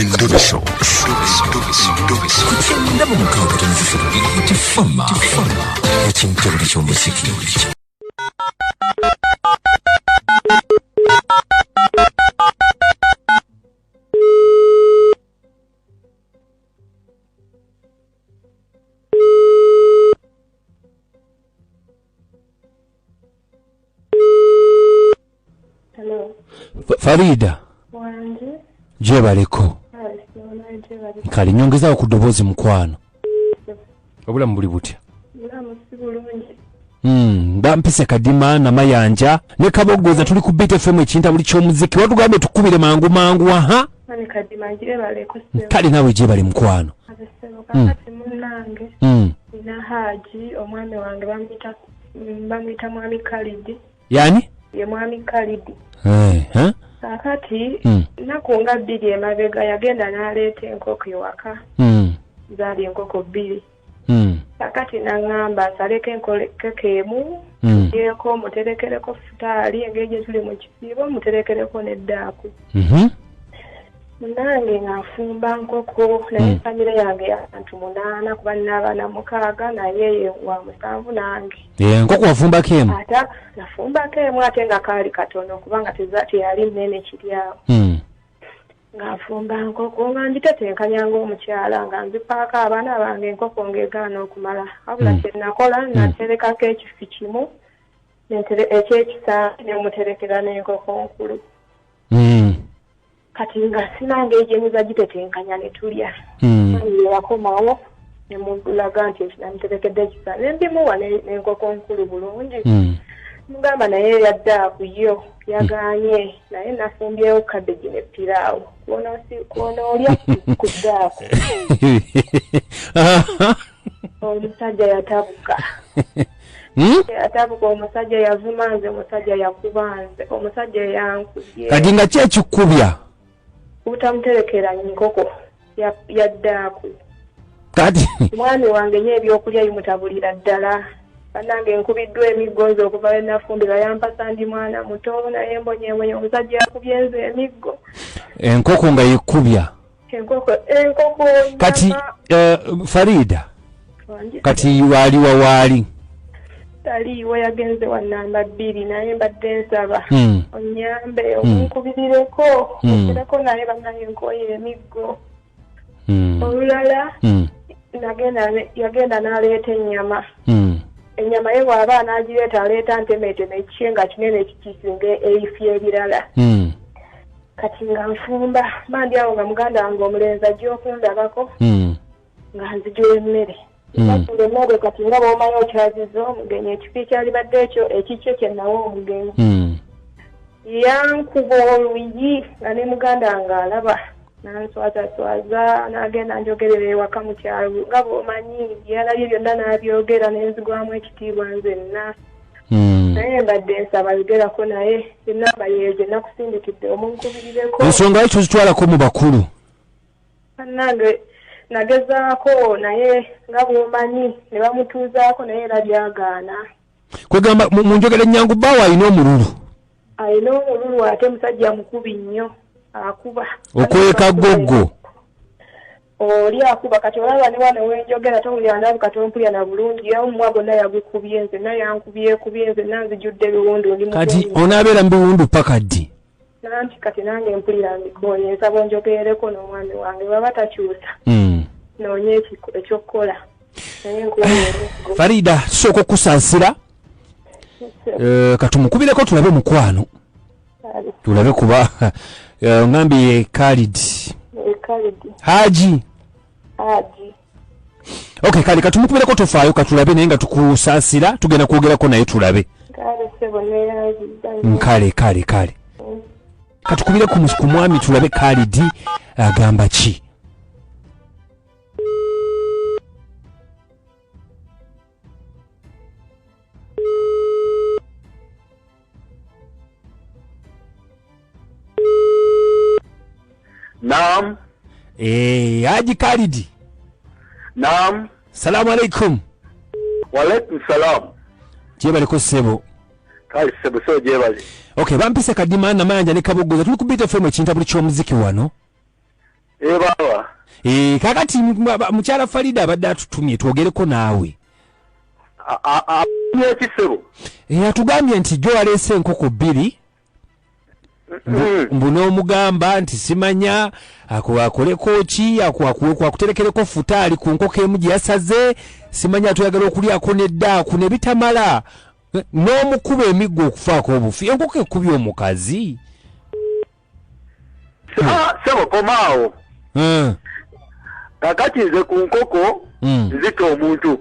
Endobeso. Kutenda mu mukaaga tonzisiro tifama. Ekintu buli ky'omuziki. Hello. Farida. Wanje. Jebaleko. Kali nyongeza ku ddoboozi mukwano. Obula mbuli butya. Bampise kadima na mayanja ne kabogoza tuli ku Beat FM ekinta buli ky'omuziki watugambe tukubire mangu aha. Ani kadima jebaleko. Kali nawe jebale mukwano. Kakati munange. Ina Haji omwami wange bamwita mwami Khalid. Yani? Ye mwami Khalid. Kakati nakunga bbiri emabega yagenda n'aleeta enkoko ewaka. Zaali enkoko bbiri. Kakati nangamba nsaleko enkoko emu yeeko muterekereko futaali engeri gye tuli mu kisiibo muterekereko n'eddaaku. Nange ng'afumba nkoko naye famire yange y'abantu 8 kuba nina abaana 6 naye ye wa 7 nange. Enkoko wafumbako emu? Ate nafumbako emu ate nga kaali katono kubanga teyali nnene kiri awo. Ng'afumba nkoko nga ngitetenkanya ng'omukyala nga nzipaako abaana bange enkoko ng'egaana okumala. Wabula kye nakola naterekako ekifi kimu eky'ekisaani ne muterekera n'enkoko nkulu. Kati nga sinanga ejemuza gitetenkanya ne tulya. Yakomawo ne mulaga nti namuterekedde ekisaani ne mbimuwa n'enkoko nkulu bulungi. Mugamba naye yaddaaku yo yagaanye naye nafumbyewo kabeji ne piraawo kuona olya ku ddaaku. Omusajja yatabuka. Yatabuka omusajja yavuma nze omusajja yakuba nze omusajja yankubye. Kati nga ki ekikubya? Utamuterekera nkoko yaddaaku. Kati mwami wange nye ebyokulya bimutabulira ddala. Banange nkubiddwa emiggo okuva nafumbira yampasa ndi mwana muto naye mbonye omusajja yakubye nze emiggo. Enkoko nga yekubya. Enkoko. Kati Farida. Kati waliwa wali. Taliiwo yagenze wa namba 2 naye mbadde nsaba. Onyambe omunkubirireko. Okuleko naye banaye enkoye emiggo. Olulala. Yagenda n'aleeta ennyama. Ennyama ye bw'aba n'agireeta aleeta ntemeteme ekiyenga kinene ekikisinga ebifi ebirala. Kati nga nfumba mandi awo nga muganda wange omulenzi ajja okundabako nga nzijula emmere. Bakule emmere kati nga bw'omanyi okyaziza omugenyi ekifi kyalibadde ekyo ekikyo kye nawo omugenyi. Yankuba oluyi nga ne muganda wange alaba. Nanswazaswaza n'agenda njogerera ewaka mu kyalo nga bw'omanyi byalabye byonna n'abyogera n'enzigwamu ekitiibwa nzenna. Naye mbadde nsaba yogerako naye enamba yeegye nakusindikidde omunkubirireko. Ensonga ekyo zitwalako mu bakulu. Nange nagezaako naye nga bw'omanyi ne bamutuuzaako naye era byagaana. Kwegamba mu njogera ennyangu bbaawo alina omululu. Alina omululu ate musajja mukubi nnyo. Akuba okweka goggo oli akuba kati olaba ne wana wenjogera towulira ndabu katompulya na bulungi yawo mwago naye yagukubye nze naye yankubye nze nanzijudde biwundu ndi kati onaabeera mu biwundu paka ddi nanti kati nange mpulira mbikoonye nsaba njogerereko n'omwami wange baba takyusa noonye ekyokukola naye Farida sooka okusaasira katumukubireko tulabe mukwano tulabe kuba ngambye Khalid. Haji. Okay, kali katumukubireko tofaayo katulabe naye nga tukusaasira tugenda kwogerako naye tulabe. Kale. Katukubire ku mwami tulabe Khalid agamba ki. Naam. Haji Khalid. Naam. Salamu alaikum. Wa alaikum salam. Jebaleko sebo. Kali sebo so jebali. Okay, bampise kadima na mayanja ne kabogoza tuli ku Beat FM ekinta buli ky'omuziki wano. baba. Kakati mukyala Farida abadde atutumye twogereko naawe. Ekisebo. Atugambye nti jjo waleese enkoko 2. Mbuno omugamba nti simanya akoleko ki akuterekereko futaali ku nkoko emu gye yasaze simanya atuyagala okulyako neddaaku ne bitamala n'omukuba emiggo okufaako obufi enkoko ekubye omukazi. Sebo komaawo. Kakati nze ku nkoko nzita omuntu.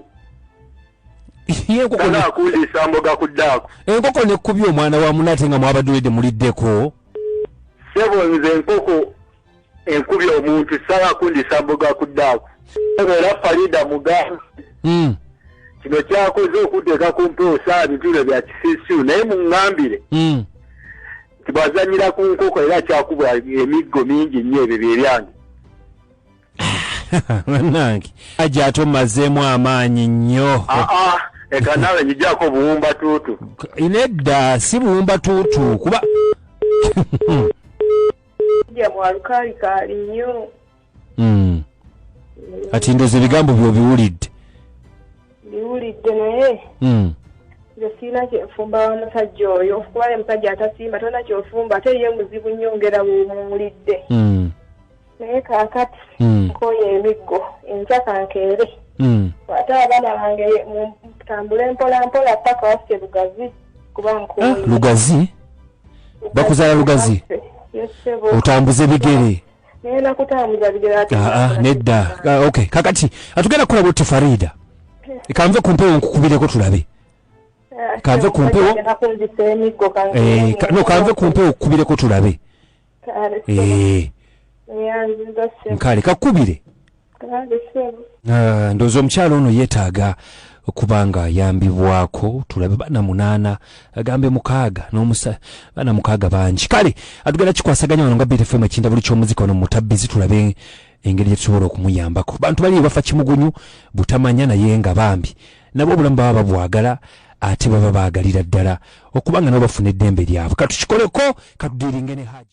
Enkoko nakundisa mboga ku ddaako. Enkoko nekubye omwana wa munate nga mwabadduledde muliddeko. Sebo nze enkoko enkubye omuntu sala kundisa mboga ku ddaako. Era Farida mugamba. Kino kyakoze okuteeka ku mpewo saa bitulo bya kisiisu naye muŋŋambire. Tibazanyira ku nkoko era kyakuba emiggo mingi nnyo ebyo byebyange. Nange ajja ate omazeemu amaanyi nnyo. Eka nawe njijako buwumba tuutu. Nedda si buwumba tuutu kuba ya mwalukalikali nnyo. Ati ndoze ebigambo by'obiwulidde. Biwulidde naye nze siina kyenfumba wa musajja oyo kuba musajja atasiima tolina kyofumba ate ye muzibu nnyo ngera bw'omuwulidde. Naye kaakati nkoye emiggo enkya kankeere. Ate abaana bange mutambule mpola mpola paka waffe Lugazi kuba nkoye. Lugazi? Bakuzaala Lugazi? Otambuze bigere? Naye nakutambuza bigere ate. Nedda. Okay, kakati atugenda kukola bw'otti Farida. Kanve ku mpewo nkukubireko tulabe. Kanve ku mpewo. No, kanve ku mpewo nkukubireko tulabe. Nkale kakubire. Ndozo omukyalo ono yeetaaga okubanga yambibwako tulabe bana 8 agambe 6 n'omusa bana 6 bangi. Kale atugenda kikwasaganya wano nga BFM ekinda buli ky'omuzika ono mutabbizi tulabe engeri gye tusobola okumuyambako. Bantu bali bafa kimugunyu butamanya naye nga bambi nabo obulamu baba babwagala ate baba baagalira ddala okubanga nabo bafuna eddembe lyabwe. Katukikoleko katudiringene haji.